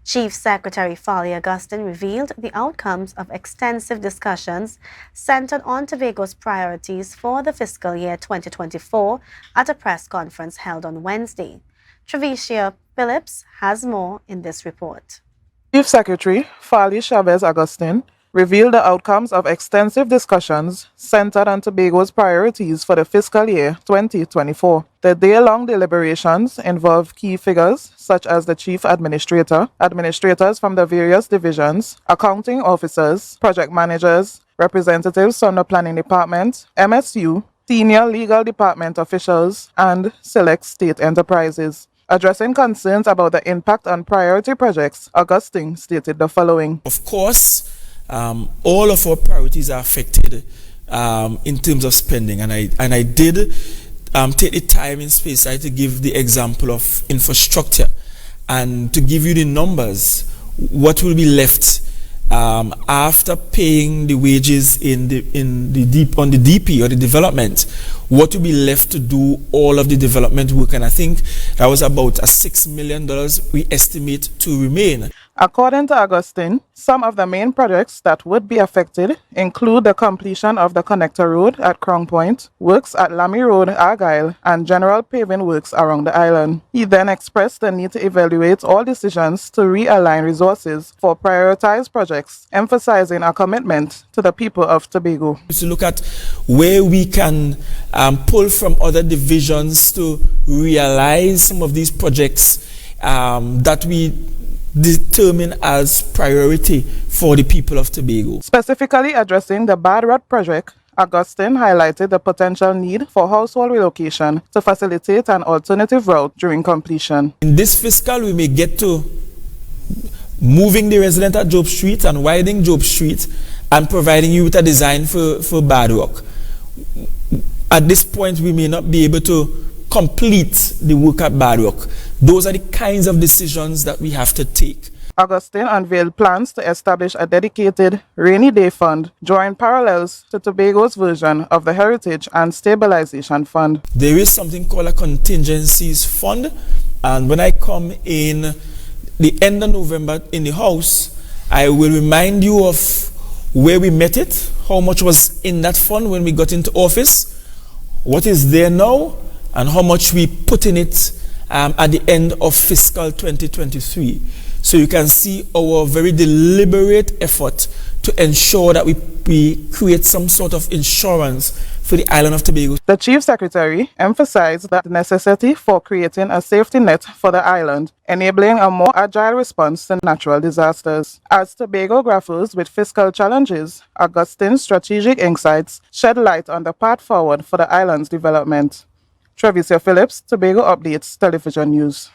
Chief Secretary Farley Augustine revealed the outcomes of extensive discussions centered on Tobago's priorities for the fiscal year 2024 at a press conference held on Wednesday. Trevecia Phillips has more in this report. Chief Secretary Farley Augustine revealed the outcomes of extensive discussions centered on Tobago's priorities for the fiscal year 2024. The day-long deliberations involved key figures such as the Chief Administrator, administrators from the various divisions, accounting officers, project managers, representatives from the Planning Department, MSU, senior legal department officials, and select state enterprises. Addressing concerns about the impact on priority projects, Augustine stated the following. Of course, all of our priorities are affected in terms of spending, and I did take the time and space to give the example of infrastructure and to give you the numbers, what will be left after paying the wages on the DP or the development, what will be left to do all of the development work, and I think that was about $6 million we estimate to remain. According to Augustine, some of the main projects that would be affected include the completion of the connector road at Crown Point, works at Lamy Road, Argyle, and general paving works around the island. He then expressed the need to evaluate all decisions to realign resources for prioritized projects, emphasizing a commitment to the people of Tobago. To look at where we can pull from other divisions to realize some of these projects that we determined as priority for the people of Tobago. Specifically addressing the Bad Rot project, Augustine highlighted the potential need for household relocation to facilitate an alternative route during completion. In this fiscal, we may get to moving the resident at Job Street and widening Job Street and providing you with a design for Bad Rock. At this point, we may not be able to complete the work at Bad Rock. Those are the kinds of decisions that we have to take. Augustine unveiled plans to establish a dedicated rainy day fund, drawing parallels to Tobago's version of the Heritage and Stabilization Fund. There is something called a contingencies fund, and when I come in the end of November in the House, I will remind you of where we met it, how much was in that fund when we got into office, what is there now, and how much we put in it at the end of fiscal 2023. So you can see our very deliberate effort to ensure that we create some sort of insurance for the island of Tobago. The Chief Secretary emphasized the necessity for creating a safety net for the island, enabling a more agile response to natural disasters. As Tobago grapples with fiscal challenges, Augustine's strategic insights shed light on the path forward for the island's development. Trevecia Phillips, Tobago Updates Television News.